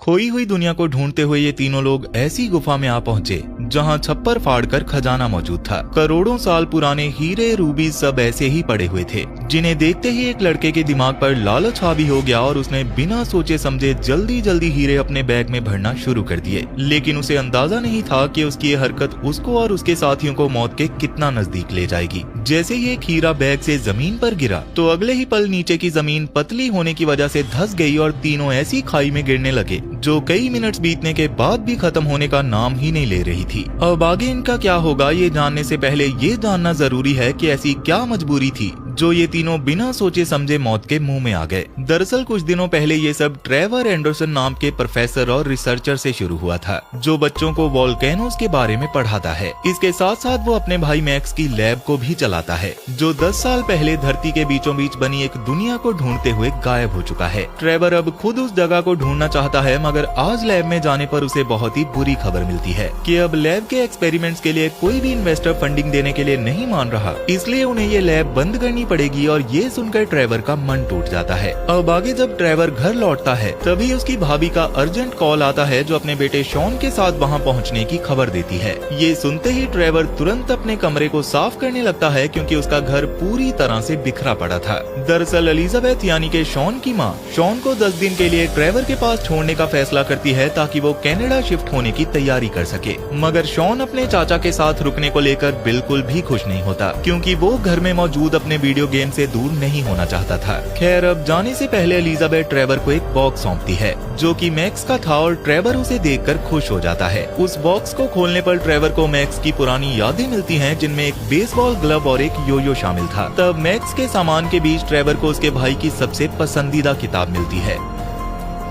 खोई हुई दुनिया को ढूंढते हुए ये तीनों लोग ऐसी गुफा में आ पहुंचे जहां छप्पर फाड़कर खजाना मौजूद था। करोड़ों साल पुराने हीरे रूबी सब ऐसे ही पड़े हुए थे, जिन्हें देखते ही एक लड़के के दिमाग पर लालच हावी हो गया और उसने बिना सोचे समझे जल्दी जल्दी हीरे अपने बैग में भरना शुरू कर दिए। लेकिन उसे अंदाजा नहीं था कि उसकी ये हरकत उसको और उसके साथियों को मौत के कितना नजदीक ले जाएगी। जैसे ही एक हीरा बैग से जमीन पर गिरा तो अगले ही पल नीचे की जमीन पतली होने की वजह से धंस गई और तीनों ऐसी खाई में गिरने लगे जो कई मिनट्स बीतने के बाद भी खत्म होने का नाम ही नहीं ले रही थी। अब आगे इनका क्या होगा ये जानने से पहले ये जानना जरूरी है कि ऐसी क्या मजबूरी थी जो ये तीनों बिना सोचे समझे मौत के मुंह में आ गए। दरअसल कुछ दिनों पहले ये सब ट्रेवर एंडरसन नाम के प्रोफेसर और रिसर्चर से शुरू हुआ था, जो बच्चों को वोल्केनोज के बारे में पढ़ाता है। इसके साथ साथ वो अपने भाई मैक्स की लैब को भी चलाता है, जो 10 साल पहले धरती के बीचों बीच बनी एक दुनिया को ढूंढते हुए गायब हो चुका है। ट्रेवर अब खुद उस जगह को ढूंढना चाहता है, मगर आज लैब में जाने पर उसे बहुत ही बुरी खबर मिलती है कि अब लैब के एक्सपेरिमेंट्स के लिए कोई भी इन्वेस्टर फंडिंग देने के लिए नहीं मान रहा, इसलिए उन्हें ये लैब बंद करनी पड़ेगी। और ये सुनकर ट्रेवर का मन टूट जाता है। अब आगे जब ट्रेवर घर लौटता है तभी उसकी भाभी का अर्जेंट कॉल आता है, जो अपने बेटे शॉन के साथ वहां पहुंचने की खबर देती है। ये सुनते ही ट्रेवर तुरंत अपने कमरे को साफ करने लगता है, क्योंकि उसका घर पूरी तरह से बिखरा पड़ा था। दरअसल एलिजाबेथ यानी कि शॉन की माँ शॉन को 10 दिन के लिए ट्रेवर के पास छोड़ने का फैसला करती है ताकि वो कनाडा शिफ्ट होने की तैयारी कर सके। मगर शॉन अपने चाचा के साथ रुकने को लेकर बिल्कुल भी खुश नहीं होता, क्योंकि वो घर में मौजूद अपने वीडियो गेम से दूर नहीं होना चाहता था। खैर अब जाने से पहले एलिजाबेथ ट्रेवर को एक बॉक्स सौंपती है, जो कि मैक्स का था, और ट्रेवर उसे देखकर खुश हो जाता है। उस बॉक्स को खोलने पर ट्रेवर को मैक्स की पुरानी यादें मिलती हैं, जिनमें एक बेसबॉल ग्लव और एक योयो शामिल था। तब मैक्स के सामान के बीच ट्रेवर को उसके भाई की सबसे पसंदीदा किताब मिलती है,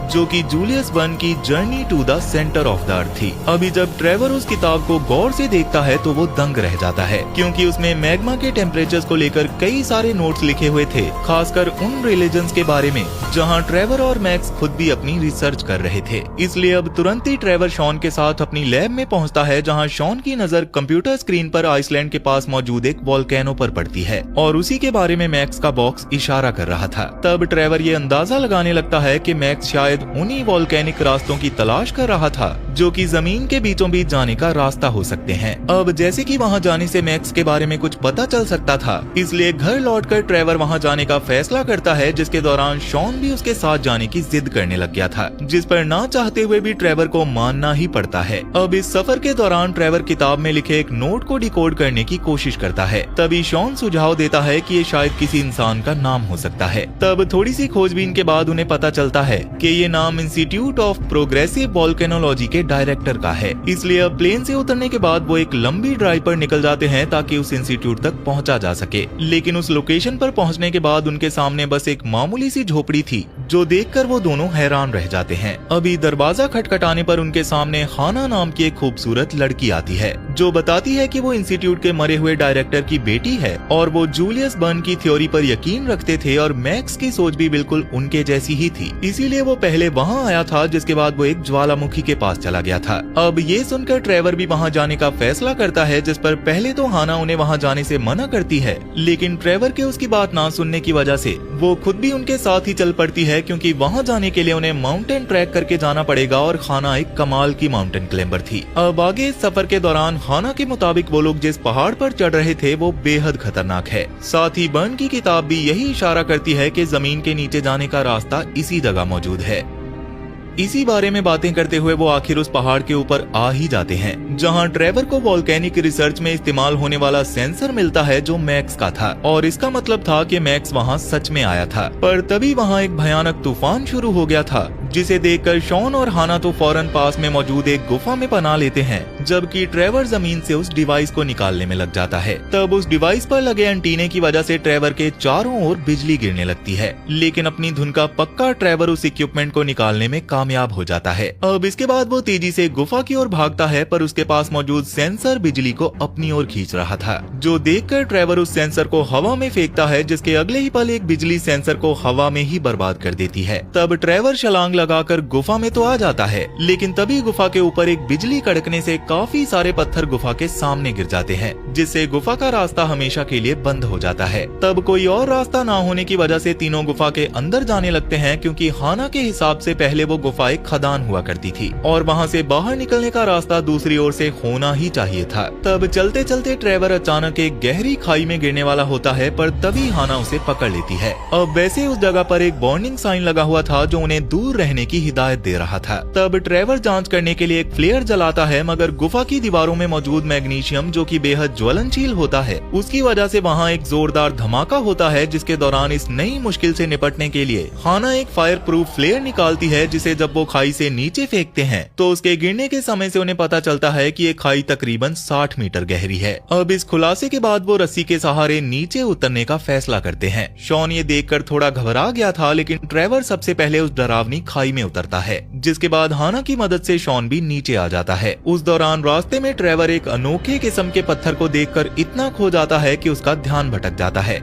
जो कि जूलियस वर्न की journey to the centre of the earth थी। अभी जब ट्रेवर उस किताब को गौर से देखता है तो वो दंग रह जाता है, क्योंकि उसमें मैग्मा के टेम्परेचर्स को लेकर कई सारे नोट्स लिखे हुए थे, खासकर उन रिलीजन्स के बारे में जहां ट्रेवर और मैक्स खुद भी अपनी रिसर्च कर रहे थे। इसलिए अब तुरंत ही ट्रेवर शॉन के साथ अपनी लैब में पहुंचता है, जहां शॉन की नजर कंप्यूटर स्क्रीन पर आइसलैंड के पास मौजूद एक वोल्केनो पर पड़ती है, और उसी के बारे में मैक्स का बॉक्स इशारा कर रहा था। तब ट्रेवर ये अंदाजा लगाने लगता है कि मैक्स शायद उन्हीं वोल्केनिक रास्तों की तलाश कर रहा था, जो कि जमीन के बीचों बीच जाने का रास्ता हो सकते हैं। अब जैसे कि वहां जाने से मैक्स के बारे में कुछ पता चल सकता था, इसलिए घर लौटकर ट्रेवर वहां जाने का फैसला करता है, जिसके दौरान शॉन भी उसके साथ जाने की जिद करने लग गया था, जिस पर ना चाहते हुए भी ट्रेवर को मानना ही पड़ता है। अब इस सफर के दौरान ट्रेवर किताब में लिखे एक नोट को डिकोड करने की कोशिश करता है। तभी शॉन सुझाव देता है कि ये शायद किसी इंसान का नाम हो सकता है। तब थोड़ी सी खोजबीन के बाद उन्हें पता चलता है कि ये नाम इंस्टीट्यूट ऑफ प्रोग्रेसिव वोल्केनोलॉजी के डायरेक्टर का है। इसलिए अब प्लेन से उतरने के बाद वो एक लंबी ड्राइव पर निकल जाते हैं ताकि उस इंस्टीट्यूट तक पहुंचा जा सके। लेकिन उस लोकेशन पर पहुंचने के बाद उनके सामने बस एक मामूली सी झोपड़ी थी, जो देखकर वो दोनों हैरान रह जाते हैं। अभी दरवाजा खटखटाने पर उनके सामने हाना नाम की एक खूबसूरत लड़की आती है, जो बताती है कि वो इंस्टीट्यूट के मरे हुए डायरेक्टर की बेटी है, और वो जूलियस बर्न की थ्योरी पर यकीन रखते थे, और मैक्स की सोच भी बिल्कुल उनके जैसी ही थी। इसीलिए वो पहले वहाँ आया था, जिसके बाद वो एक ज्वालामुखी के पास चला गया था। अब ये सुनकर ट्रेवर भी वहाँ जाने का फैसला करता है, जिस पर पहले तो हाना उन्हें वहाँ जाने से मना करती है, लेकिन ट्रेवर के उसकी बात ना सुनने की वजह से वो खुद भी उनके साथ ही चल पड़ती है, क्योंकि वहाँ जाने के लिए उन्हें माउंटेन ट्रैक करके जाना पड़ेगा, और हाना एक कमाल की माउंटेन क्लाइंबर थी। अब आगे इस सफर के दौरान हाना के मुताबिक वो लोग जिस पहाड़ पर चढ़ रहे थे वो बेहद खतरनाक है। साथ ही बर्न की किताब भी यही इशारा करती है कि जमीन के नीचे जाने का रास्ता इसी जगह मौजूद है। इसी बारे में बातें करते हुए वो आखिर उस पहाड़ के ऊपर आ ही जाते हैं, जहां ट्रेवर को वोल्केनिक रिसर्च में इस्तेमाल होने वाला सेंसर मिलता है, जो मैक्स का था, और इसका मतलब था कि मैक्स वहां सच में आया था। पर तभी वहां एक भयानक तूफान शुरू हो गया था, जिसे देखकर शॉन और हाना तो फौरन पास में मौजूद एक गुफा में पनाह लेते हैं, जबकि ट्रेवर जमीन से उस डिवाइस को निकालने में लग जाता है। तब उस डिवाइस पर लगे एंटीने की वजह से ट्रेवर के चारों ओर बिजली गिरने लगती है, लेकिन अपनी धुन का पक्का ट्रेवर उस इक्विपमेंट को निकालने में कामयाब हो जाता है। अब इसके बाद वो तेजी से गुफा की ओर भागता है, पर उसके पास मौजूद सेंसर बिजली को अपनी ओर खींच रहा था, जो देखकर ट्रेवर उस सेंसर को हवा में फेंकता है, जिसके अगले ही पल एक बिजली सेंसर को हवा में ही बर्बाद कर देती है। तब ट्रेवर छलांग लगाकर गुफा में तो आ जाता है, लेकिन तभी गुफा के ऊपर एक बिजली कड़कने से काफी सारे पत्थर गुफा के सामने गिर जाते हैं, जिससे गुफा का रास्ता हमेशा के लिए बंद हो जाता है। तब कोई और रास्ता ना होने की वजह से तीनों गुफा के अंदर जाने लगते हैं, क्योंकि हाना के हिसाब से पहले वो गुफा एक खदान हुआ करती थी और वहाँ से बाहर निकलने का रास्ता दूसरी ओर से होना ही चाहिए था। तब चलते चलते ट्रेवर अचानक एक गहरी खाई में गिरने वाला होता है, पर तभी हाना उसे पकड़ लेती है। अब वैसे उस जगह पर एक वार्निंग साइन लगा हुआ था जो उन्हें दूर रहने की हिदायत दे रहा था। तब ट्रेवर जांच करने के लिए एक फ्लेयर जलाता है, मगर गुफा की दीवारों में मौजूद मैग्नीशियम जो कि बेहद ज्वलनशील होता है, उसकी वजह से वहाँ एक जोरदार धमाका होता है, जिसके दौरान इस नई मुश्किल से निपटने के लिए हाना एक फायर प्रूफ फ्लेयर निकालती है, जिसे जब वो खाई से नीचे फेंकते हैं तो उसके गिरने के समय से उन्हें पता चलता है कि ये खाई तकरीबन 60 मीटर गहरी है। अब इस खुलासे के बाद वो रस्सी के सहारे नीचे उतरने का फैसला करते हैं। शॉन ये देखकर थोड़ा घबरा गया था, लेकिन ट्रेवर सबसे पहले उस डरावनी खाई में उतरता है, जिसके बाद हाना की मदद से शॉन भी नीचे आ जाता है। उस दौरान रास्ते में ट्रेवर एक अनोखे किस्म के पत्थर को देखकर इतना खो जाता है कि उसका ध्यान भटक जाता है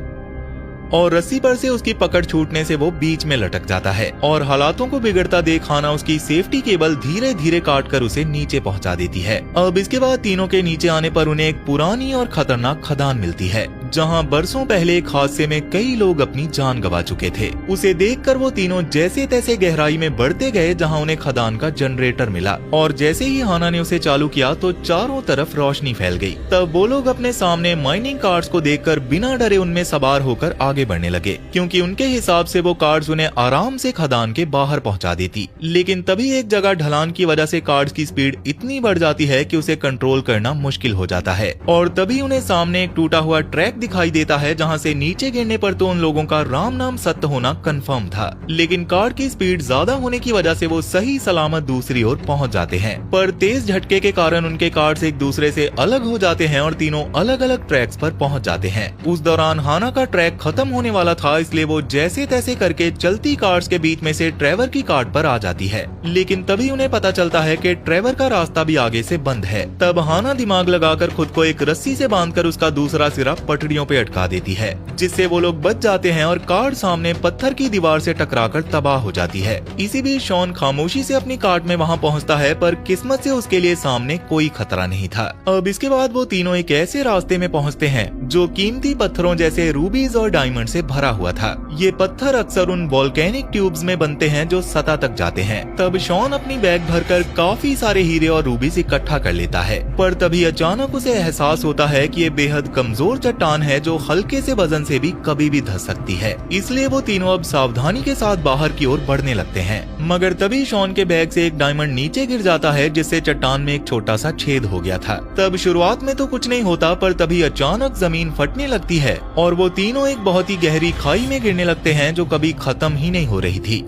और रस्सी पर से उसकी पकड़ छूटने से वो बीच में लटक जाता है और हालातों को बिगड़ता देख हाना उसकी सेफ्टी केबल धीरे धीरे काटकर उसे नीचे पहुंचा देती है। अब इसके बाद तीनों के नीचे आने पर उन्हें एक पुरानी और खतरनाक खदान मिलती है, जहां बरसों पहले एक हादसे में कई लोग अपनी जान गंवा चुके थे। उसे देखकर वो तीनों जैसे तैसे गहराई में बढ़ते गए, जहां उन्हें खदान का जनरेटर मिला और जैसे ही हाना ने उसे चालू किया तो चारों तरफ रोशनी फैल गई। तब वो लोग अपने सामने माइनिंग कार्ड्स को देखकर बिना डरे उनमें सवार होकर आगे बढ़ने लगे, क्योंकि उनके हिसाब से वो कार्ड्स उन्हें आराम से खदान के बाहर पहुंचा देती। लेकिन तभी एक जगह ढलान की वजह से कार्ड्स की स्पीड इतनी बढ़ जाती है कि उसे कंट्रोल करना मुश्किल हो जाता है और तभी उन्हें सामने एक टूटा हुआ ट्रैक दिखाई देता है, जहां से नीचे गिरने पर तो उन लोगों का राम नाम सत्य होना कंफर्म था, लेकिन कार्ड की स्पीड ज्यादा होने की वजह से वो सही सलामत दूसरी ओर पहुंच जाते हैं। पर तेज झटके के कारण उनके कार्ड्स एक दूसरे से अलग हो जाते हैं और तीनों अलग अलग ट्रैक्स पर पहुंच जाते हैं। उस दौरान हाना का ट्रैक खत्म होने वाला था, इसलिए वो जैसे तैसे करके चलती कार्ड्स के बीच में से ट्रेवर की कार्ड पर आ जाती है, लेकिन तभी उन्हें पता चलता है कि ट्रेवर का रास्ता भी आगे से बंद है। तब हाना दिमाग लगाकर खुद को एक रस्सी से बांधकर उसका दूसरा सिरा पटड़ियों पे अटका देती है, जिससे वो लोग बच जाते हैं और कार्ड सामने पत्थर की दीवार से टकराकर तबाह हो जाती है। इसी बीच शॉन खामोशी से अपनी कार्ड में वहाँ पहुँचता है, पर किस्मत से उसके लिए सामने कोई खतरा नहीं था। अब इसके बाद वो तीनों एक ऐसे रास्ते में पहुँचते हैं जो कीमती पत्थरों जैसे रूबीज और डायमंड से भरा हुआ था। ये पत्थर अक्सर उन वोल्केनिक ट्यूब्स में बनते हैं जो सतह तक जाते हैं। तब शॉन अपनी बैग भरकर काफी सारे हीरे और रूबीज इकट्ठा कर लेता है, पर तभी अचानक उसे एहसास होता है कि ये बेहद कमजोर चट्टान है जो हल्के से वजन से भी कभी भी धंस सकती है। इसलिए वो तीनों अब सावधानी के साथ बाहर की ओर बढ़ने लगते हैं, मगर तभी शॉन के बैग से एक डायमंड नीचे गिर जाता है, जिससे चट्टान में एक छोटा सा छेद हो गया था। तब शुरुआत में तो कुछ नहीं होता, पर तभी अचानक जमीन फटने लगती है और वो तीनों एक बहुत ही गहरी खाई में गिरने लगते हैं जो कभी खत्म ही नहीं हो रही थी।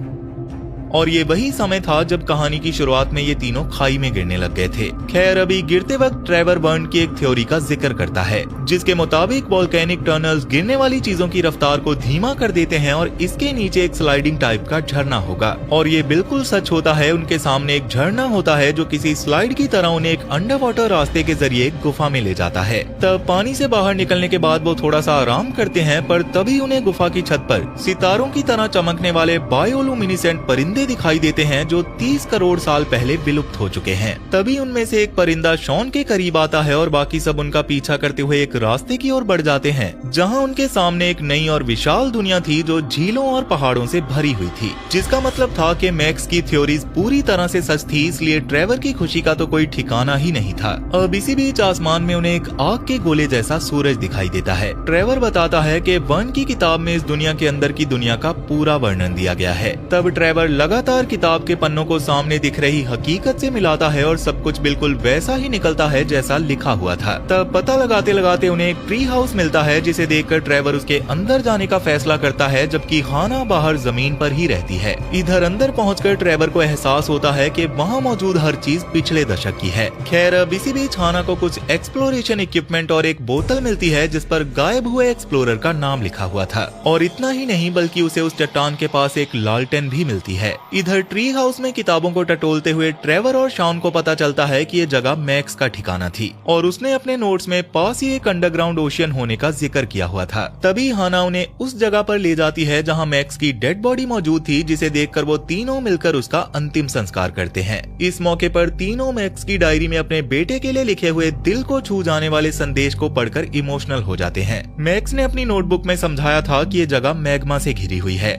और ये वही समय था जब कहानी की शुरुआत में ये तीनों खाई में गिरने लग गए थे। खैर, अभी गिरते वक्त ट्रेवर बर्न की एक थ्योरी का जिक्र करता है, जिसके मुताबिक वोल्केनिक टनल्स गिरने वाली चीजों की रफ्तार को धीमा कर देते हैं और इसके नीचे एक स्लाइडिंग टाइप का झरना होगा। और ये बिल्कुल सच होता है। उनके सामने एक झरना होता है जो किसी स्लाइड की तरह उन्हें एक अंडर वाटर रास्ते के जरिए एक गुफा में ले जाता है। तब पानी से बाहर निकलने के बाद वो थोड़ा सा आराम करते हैं, पर तभी उन्हें गुफा की छत पर सितारों की तरह चमकने वाले बायोलुमिनिसेंट परिंदे दिखाई देते हैं जो 30 करोड़ साल पहले विलुप्त हो चुके हैं। तभी उनमें से एक परिंदा शॉन के करीब आता है और बाकी सब उनका पीछा करते हुए एक रास्ते की ओर बढ़ जाते हैं, जहां उनके सामने एक नई और विशाल दुनिया थी जो झीलों और पहाड़ों से भरी हुई थी, जिसका मतलब था कि मैक्स की थ्योरीज पूरी तरह से सच थी। इसलिए ट्रेवर की खुशी का तो कोई ठिकाना ही नहीं था। अब इसी बीच आसमान में उन्हें एक आग के गोले जैसा सूरज दिखाई देता है। ट्रेवर बताता है कि वन की किताब में इस दुनिया के अंदर की दुनिया का पूरा वर्णन दिया गया है। तब ट्रेवर लगातार किताब के पन्नों को सामने दिख रही हकीकत से मिलाता है और सब कुछ बिल्कुल वैसा ही निकलता है जैसा लिखा हुआ था। तब पता लगाते लगाते उन्हें एक ट्री हाउस मिलता है, जिसे देखकर ट्रेवर उसके अंदर जाने का फैसला करता है, जबकि हाना बाहर जमीन पर ही रहती है। इधर अंदर पहुंचकर ट्रेवर को एहसास होता है कि वहां मौजूद हर चीज पिछले दशक की है। खैर, अब इसी बीच हाना को कुछ एक्सप्लोरेशन इक्विपमेंट और एक बोतल मिलती है जिस पर गायब हुए एक्सप्लोरर का नाम लिखा हुआ था। और इतना ही नहीं, बल्कि उसे उस चट्टान के पास एक लालटेन भी मिलती है, इधर ट्री हाउस में किताबों को टटोलते हुए ट्रेवर और शॉन को पता चलता है कि ये जगह मैक्स का ठिकाना थी और उसने अपने नोट्स में पास ही एक अंडरग्राउंड ओशियन होने का जिक्र किया हुआ था। तभी हाना उन्हें उस जगह पर ले जाती है जहाँ मैक्स की डेड बॉडी मौजूद थी, जिसे देखकर वो तीनों मिलकर उसका अंतिम संस्कार करते हैं। इस मौके पर तीनों मैक्स की डायरी में अपने बेटे के लिए लिखे हुए दिल को छू जाने वाले संदेश को पढ़कर इमोशनल हो जाते हैं। मैक्स ने अपनी नोटबुक में समझाया था कि ये जगह मैग्मा से घिरी हुई है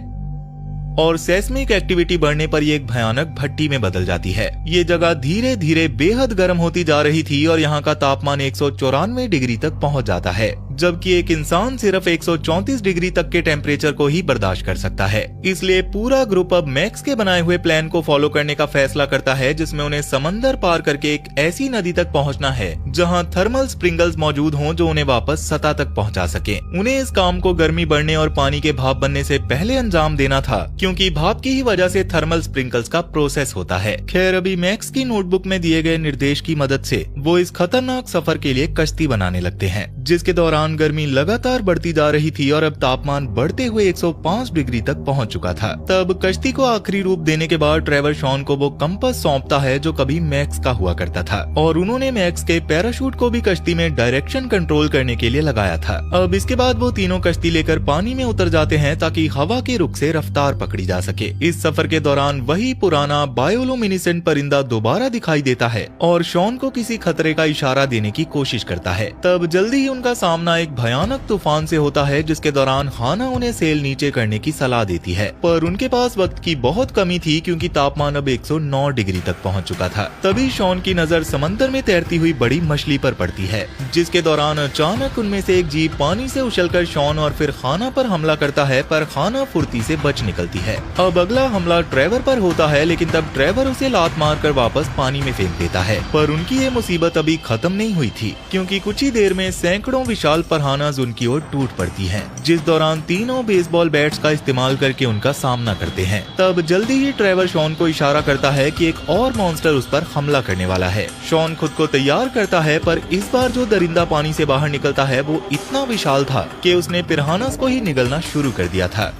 और सेस्मिक एक्टिविटी बढ़ने पर ये एक भयानक भट्टी में बदल जाती है। ये जगह धीरे धीरे बेहद गर्म होती जा रही थी और यहाँ का तापमान 194 डिग्री तक पहुँच जाता है, जबकि एक इंसान सिर्फ 134 डिग्री तक के टेम्परेचर को ही बर्दाश्त कर सकता है। इसलिए पूरा ग्रुप अब मैक्स के बनाए हुए प्लान को फॉलो करने का फैसला करता है, जिसमें उन्हें समंदर पार करके एक ऐसी नदी तक पहुंचना है जहां थर्मल स्प्रिंगल्स मौजूद हों जो उन्हें वापस सतह तक पहुंचा सके। उन्हें इस काम को गर्मी बढ़ने और पानी के भाप बनने से पहले अंजाम देना था, क्योंकि भाप की ही वजह से थर्मल स्प्रिंकल्स का प्रोसेस होता है। खैर, अभी मैक्स की नोटबुक में दिए गए निर्देश की मदद से वो इस खतरनाक सफर के लिए कश्ती बनाने लगते हैं, जिसके दौरान गर्मी लगातार बढ़ती जा रही थी और अब तापमान बढ़ते हुए 105 डिग्री तक पहुंच चुका था। तब कश्ती को आखिरी रूप देने के बाद ट्रेवर शॉन को वो कंपास सौंपता है जो कभी मैक्स का हुआ करता था, और उन्होंने मैक्स के पैराशूट को भी कश्ती में डायरेक्शन कंट्रोल करने के लिए लगाया था। अब इसके बाद वो तीनों कश्ती लेकर पानी में उतर जाते हैं ताकि हवा के रुख से रफ्तार पकड़ी जा सके। इस सफर के दौरान वही पुराना बायोलुमिनेसेंट परिंदा दोबारा दिखाई देता है और शॉन को किसी खतरे का इशारा देने की कोशिश करता है। तब जल्दी ही उनका सामना एक भयानक तूफान से होता है, जिसके दौरान हाना उन्हें सेल नीचे करने की सलाह देती है, पर उनके पास वक्त की बहुत कमी थी क्योंकि तापमान अब 109 डिग्री तक पहुंच चुका था। तभी शॉन की नजर समंदर में तैरती हुई बड़ी मछली पर पड़ती है, जिसके दौरान अचानक उनमें से एक जीव पानी से उछलकर शॉन और फिर हाना पर हमला करता है, पर हाना फुर्ती से बच निकलती है। अब अगला हमला ट्रेवर पर होता है, लेकिन तब ट्रेवर उसे लात मारकर वापस पानी में फेंक देता है। पर उनकी ये मुसीबत अभी खत्म नहीं हुई थी, क्योंकि कुछ ही देर में सैकड़ों विशाल परहानाज उनकी ओर टूट पड़ती हैं, जिस दौरान तीनों बेसबॉल बैट्स का इस्तेमाल करके उनका सामना करते हैं। तब जल्दी ही ट्रेवर शॉन को इशारा करता है कि एक और मॉन्स्टर उस पर हमला करने वाला है। शॉन खुद को तैयार करता है, पर इस बार जो दरिंदा पानी से बाहर निकलता है वो इतना विशाल था कि उसने पिरानास को ही निगलना शुरू कर दिया था।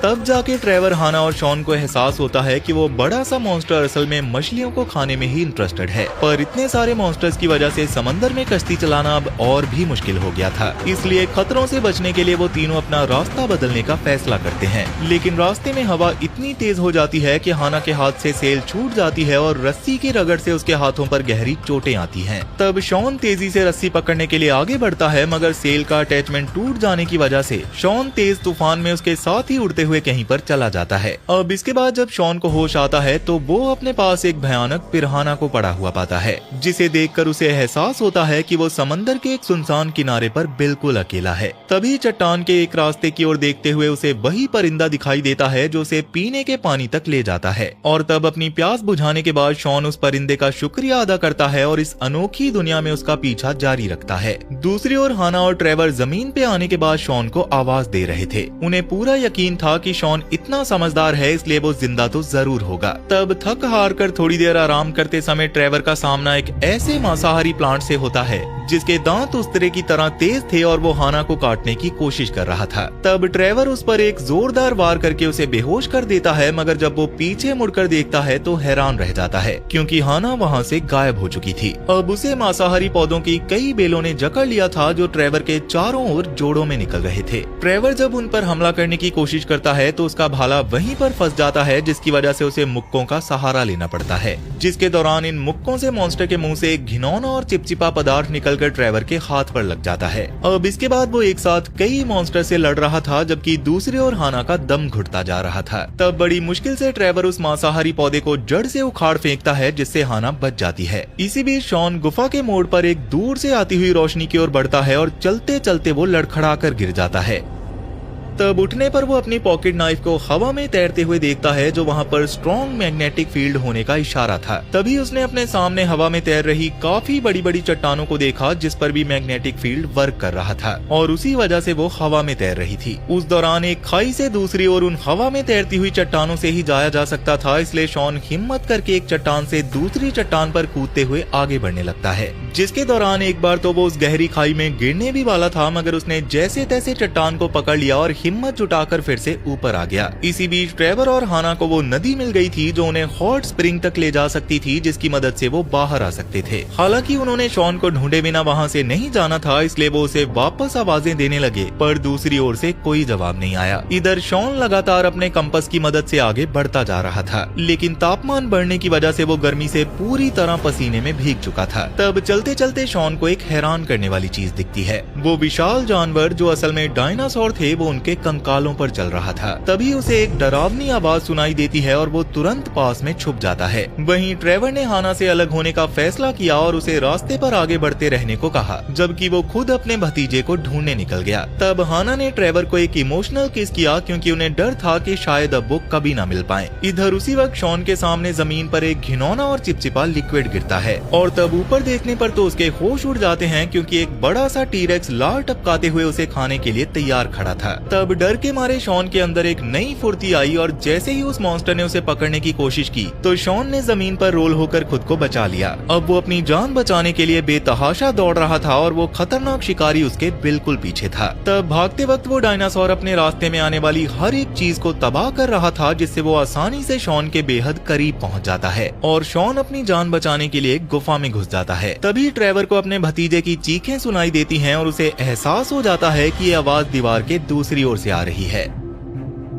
तब जाके ट्रेवर, हाना और शॉन को एहसास होता है कि वो बड़ा सा मॉन्स्टर असल में मछलियों को खाने में ही इंटरेस्टेड है, पर इतने सारे मॉन्स्टर्स की वजह से समंदर में कश्ती चलाना अब और भी मुश्किल हो गया था। इसलिए खतरों से बचने के लिए वो तीनों अपना रास्ता बदलने का फैसला करते हैं, लेकिन रास्ते में हवा इतनी तेज हो जाती है कि हाना के हाथ से सेल छूट जाती है और रस्सी की रगड़ से उसके हाथों पर गहरी चोटें आती हैं। तब शॉन तेजी से रस्सी पकड़ने के लिए आगे बढ़ता है, मगर सेल का अटैचमेंट टूट जाने की वजह से शॉन तेज तूफान में उसके साथ ही उड़ते हुए कहीं पर चला जाता है। अब इसके बाद जब शॉन को होश आता है तो वो अपने पास एक भयानक पिराना को पड़ा हुआ पाता है, जिसे देखकर उसे एहसास होता है कि वो समंदर के एक सुनसान किनारे पर बिल्कुल अकेला है। तभी चट्टान के एक रास्ते की ओर देखते हुए उसे वही परिंदा दिखाई देता है जो उसे पीने के पानी तक ले जाता है, और तब अपनी प्यास बुझाने के बाद शॉन उस परिंदे का शुक्रिया अदा करता है और इस अनोखी दुनिया में उसका पीछा जारी रखता है। दूसरी ओर हाना और ट्रेवर जमीन पे आने के बाद शॉन को आवाज दे रहे थे। उन्हें पूरा यकीन था कि शॉन इतना समझदार है, इसलिए वो जिंदा तो जरूर होगा। तब थक हार कर थोड़ी देर आराम करते समय ट्रेवर का सामना एक ऐसे मांसाहारी प्लांट से होता है जिसके दांत उस तरह की तरह तेज थे और वो हाना को काटने की कोशिश कर रहा था। तब ट्रेवर उस पर एक जोरदार वार करके उसे बेहोश कर देता है, मगर जब वो पीछे मुड़कर देखता है तो हैरान रह जाता है, क्योंकि हाना वहाँ से गायब हो चुकी थी। अब उसे मांसाहारी पौधों की कई बेलों ने जकड़ लिया था जो ट्रेवर के चारों ओर जोड़ों में निकल रहे थे। ट्रेवर जब उन पर हमला करने की कोशिश करता है तो उसका भाला वहीं पर फंस जाता है, जिसकी वजह से उसे मुक्कों का सहारा लेना पड़ता है, जिसके दौरान इन मुक्कों से मॉन्स्टर के मुंह से एक घिनौना और चिपचिपा पदार्थ निकलकर ट्रेवर के हाथ पर लग जाता है। अब इसके बाद वो एक साथ कई मॉन्स्टर से लड़ रहा था, जबकि दूसरी ओर हाना का दम घुटता जा रहा था। तब बड़ी मुश्किल से ट्रेवर उस मांसाहारी पौधे को जड़ से उखाड़ फेंकता है, जिससे हाना बच जाती है। इसी बीच शॉन गुफा के मोड़ पर एक दूर से आती हुई रोशनी की ओर बढ़ता है और चलते चलते वो लड़खड़ा कर गिर जाता है। तब उठने पर वो अपनी पॉकेट नाइफ को हवा में तैरते हुए देखता है, जो वहाँ पर स्ट्रॉन्ग मैग्नेटिक फील्ड होने का इशारा था। तभी उसने अपने सामने हवा में तैर रही काफी बड़ी बड़ी चट्टानों को देखा, जिस पर भी मैग्नेटिक फील्ड वर्क कर रहा था, और उसी वजह से वो हवा में तैर रही थी। उस दौरान एक खाई से दूसरी ओर उन हवा में तैरती हुई चट्टानों से ही जाया जा सकता था, इसलिए शॉन हिम्मत करके एक चट्टान से दूसरी चट्टान पर कूदते हुए आगे बढ़ने लगता है, जिसके दौरान एक बार तो वो उस गहरी खाई में गिरने भी वाला था, मगर उसने जैसे तैसे चट्टान को पकड़ लिया और हिम्मत जुटाकर फिर से ऊपर आ गया। इसी बीच ट्रेवर और हाना को वो नदी मिल गई थी जो उन्हें हॉट स्प्रिंग तक ले जा सकती थी, जिसकी मदद से वो बाहर आ सकते थे। हालांकि उन्होंने शॉन को ढूंढे बिना वहाँ से नहीं जाना था, इसलिए वो उसे वापस आवाजें देने लगे, पर दूसरी ओर से कोई जवाब नहीं आया। इधर शॉन लगातार अपने कंपास की मदद से आगे बढ़ता जा रहा था, लेकिन तापमान बढ़ने की वजह से वो गर्मी से पूरी तरह पसीने में भीग चुका था। तब चलते चलते शॉन को एक हैरान करने वाली चीज दिखती है। वो विशाल जानवर जो असल में डायनासोर थे, वो उनके कंकालों पर चल रहा था। तभी उसे एक डरावनी आवाज सुनाई देती है और वो तुरंत पास में छुप जाता है। वहीं ट्रेवर ने हाना से अलग होने का फैसला किया और उसे रास्ते पर आगे बढ़ते रहने को कहा, जबकि वो खुद अपने भतीजे को ढूंढने निकल गया। तब हाना ने ट्रेवर को एक इमोशनल किस किया, क्योंकि उन्हें डर था कि शायद अब वो कभी ना मिल पाए। इधर उसी वक्त शॉन के सामने जमीन पर एक घिनौना और चिपचिपा लिक्विड गिरता है और तब ऊपर देखने पर तो उसके होश उड़ जाते हैं, क्योंकि एक बड़ा सा टीरेक्स लार टपकाते हुए उसे खाने के लिए तैयार खड़ा था। तब डर के मारे शॉन के अंदर एक नई फुर्ती आई और जैसे ही उस मॉन्स्टर ने उसे पकड़ने की कोशिश की तो शॉन ने जमीन पर रोल होकर खुद को बचा लिया। अब वो अपनी जान बचाने के लिए बेतहाशा दौड़ रहा था और वो खतरनाक शिकारी उसके बिल्कुल पीछे था। तब भागते वक्त वो डायनासोर अपने रास्ते में आने वाली हर एक चीज को तबाह कर रहा था, जिससे वो आसानी से शॉन के बेहद करीब पहुंच जाता है और शॉन अपनी जान बचाने के लिए गुफा में घुस जाता है। तभी ट्रेवर को अपने भतीजे की चीखें सुनाई देती हैं और उसे एहसास हो जाता है कि ये आवाज दीवार के दूसरी ओर से आ रही है,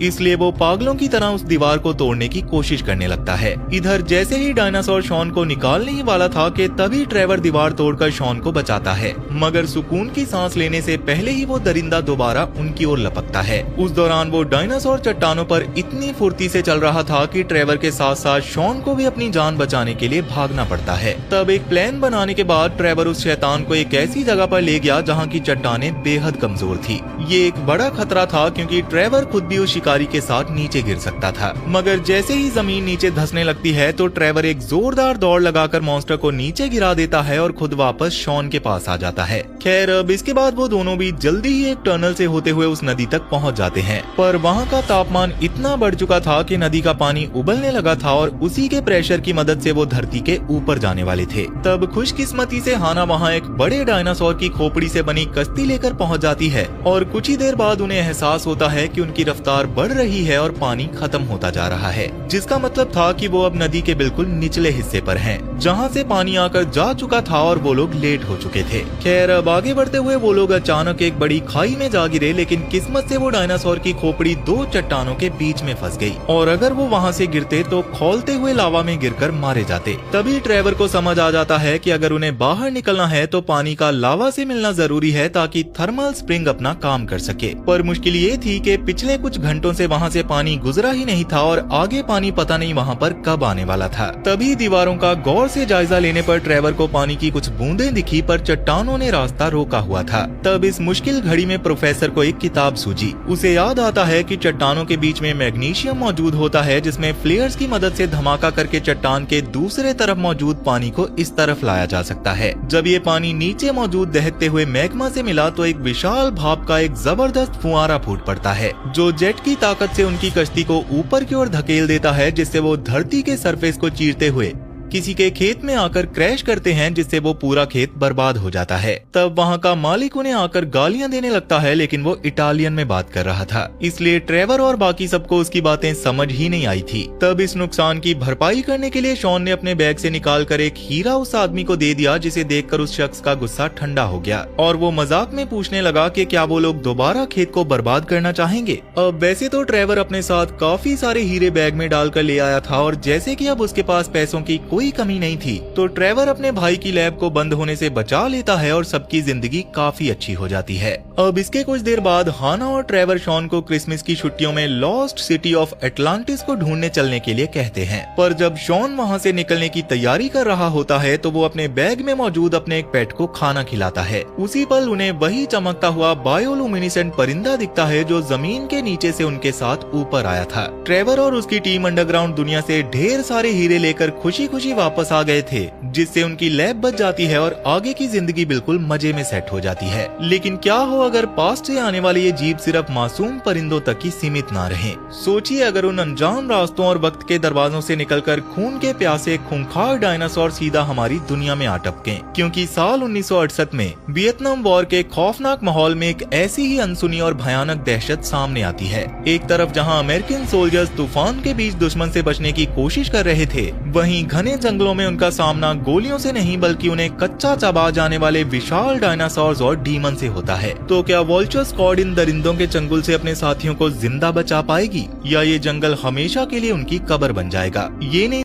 इसलिए वो पागलों की तरह उस दीवार को तोड़ने की कोशिश करने लगता है। इधर जैसे ही डायनासोर शॉन को निकालने ही वाला था कि तभी ट्रेवर दीवार तोड़कर शॉन को बचाता है, मगर सुकून की सांस लेने से पहले ही वो दरिंदा दोबारा उनकी ओर लपकता है। उस दौरान वो डायनासोर चट्टानों पर इतनी फुर्ती से चल रहा था कि ट्रेवर के साथ साथ शॉन को भी अपनी जान बचाने के लिए भागना पड़ता है। तब एक प्लान बनाने के बाद ट्रेवर उस शैतान को एक ऐसी जगह पर ले गया जहाँ की चट्टानें बेहद कमजोर थी। ये एक बड़ा खतरा था, क्योंकि ट्रेवर खुद भी उस के साथ नीचे गिर सकता था, मगर जैसे ही जमीन नीचे धंसने लगती है तो ट्रेवर एक जोरदार दौड़ लगाकर मॉन्स्टर को नीचे गिरा देता है और खुद वापस शॉन के पास आ जाता है। खैर अब इसके बाद वो दोनों भी जल्दी ही एक टनल से होते हुए उस नदी तक पहुंच जाते हैं, पर वहां का तापमान इतना बढ़ चुका था कि नदी का पानी उबलने लगा था और उसी के प्रेशर की मदद से वो धरती के ऊपर जाने वाले थे। तब खुशकिस्मती से हाना वहाँ एक बड़े डायनासोर की खोपड़ी से बनी कश्ती लेकर पहुँच जाती है और कुछ ही देर बाद उन्हें एहसास होता है कि उनकी रफ्तार बढ़ रही है और पानी खत्म होता जा रहा है, जिसका मतलब था कि वो अब नदी के बिल्कुल निचले हिस्से पर हैं, जहां से पानी आकर जा चुका था और वो लोग लेट हो चुके थे। खैर अब आगे बढ़ते हुए वो लोग अचानक एक बड़ी खाई में जा गिरे, लेकिन किस्मत से वो डायनासोर की खोपड़ी दो चट्टानों के बीच में फंस गई और अगर वो वहां से गिरते तो खौलते हुए लावा में गिरकर मारे जाते। तभी ट्रेवर को समझ आ जाता है कि अगर उन्हें बाहर निकलना है तो पानी का लावा से मिलना जरूरी है, ताकि थर्मल स्प्रिंग अपना काम कर सके। पर मुश्किल ये थी कि पिछले कुछ घंटों से वहां से पानी गुजरा ही नहीं था और आगे पानी पता नहीं वहां पर कब आने वाला था। तभी दीवारों का गौर से जायजा लेने पर ट्रेवर को पानी की कुछ बूंदें दिखी, पर चट्टानों ने रास्ता रोका हुआ था। तब इस मुश्किल घड़ी में प्रोफेसर को एक किताब सूझी। उसे याद आता है कि चट्टानों के बीच में मैग्नीशियम मौजूद होता है, जिसमें फ्लेयर्स की मदद से धमाका करके चट्टान के दूसरे तरफ मौजूद पानी को इस तरफ लाया जा सकता है। जब ये पानी नीचे मौजूद दहकते हुए मैग्मा से मिला तो एक विशाल भाप का एक जबरदस्त फुआरा फूट पड़ता है, जो जेट की ताकत से उनकी कश्ती को ऊपर की ओर धकेल देता है, जिससे वो धरती के सरफेस को चीरते हुए किसी के खेत में आकर क्रैश करते हैं, जिससे वो पूरा खेत बर्बाद हो जाता है। तब वहाँ का मालिक उन्हें आकर गालियां देने लगता है, लेकिन वो इटालियन में बात कर रहा था, इसलिए ट्रेवर और बाकी सबको उसकी बातें समझ ही नहीं आई थी। तब इस नुकसान की भरपाई करने के लिए शॉन ने अपने बैग से निकालकर एक हीरा उस आदमी को दे दिया, जिसे देखकर उस शख्स का गुस्सा ठंडा हो गया और वो मजाक में पूछने लगा कि क्या वो लोग दोबारा खेत को बर्बाद करना चाहेंगे। अब वैसे तो ट्रेवर अपने साथ काफी सारे हीरे बैग में डालकर ले आया था और जैसे कि अब उसके पास पैसों की कोई कमी नहीं थी, तो ट्रेवर अपने भाई की लैब को बंद होने से बचा लेता है और सबकी जिंदगी काफी अच्छी हो जाती है। अब इसके कुछ देर बाद हाना और ट्रेवर शॉन को क्रिसमस की छुट्टियों में लॉस्ट सिटी ऑफ एटलांटिस को ढूंढने चलने के लिए कहते हैं, पर जब शॉन वहां से निकलने की तैयारी कर रहा होता है तो वो अपने बैग में मौजूद अपने एक पेट को खाना खिलाता है। उसी पल उन्हें वही चमकता हुआ बायोलुमिनेसेंट परिंदा दिखता है जो जमीन के नीचे से उनके साथ ऊपर आया था। ट्रेवर और उसकी टीम अंडरग्राउंड दुनिया से ढेर सारे हीरे लेकर खुशी खुशी जी वापस आ गए थे, जिससे उनकी लैब बच जाती है और आगे की जिंदगी बिल्कुल मजे में सेट हो जाती है। लेकिन क्या हो अगर पास्ट से आने वाले ये जीव सिर्फ मासूम परिंदों तक ही सीमित ना रहे। सोचिए अगर उन अनजान रास्तों और वक्त के दरवाजों से निकलकर खून के प्यासे खूंखार डायनासोर सीधा हमारी दुनिया में आ टपके। क्योंकि साल 1968 में वियतनाम वॉर के खौफनाक माहौल में एक ऐसी ही अनसुनी और भयानक दहशत सामने आती है। एक तरफ जहां अमेरिकन सोल्जर्स तूफान के बीच दुश्मन से बचने की कोशिश कर रहे थे, वहीं घने जंगलों में उनका सामना गोलियों से नहीं बल्कि उन्हें कच्चा चबा जाने वाले विशाल डायनासोर्स और डीमन से होता है। तो क्या वोल्चर स्क्वाड इन दरिंदों के चंगुल से अपने साथियों को जिंदा बचा पाएगी या ये जंगल हमेशा के लिए उनकी कब्र बन जाएगा? ये नहीं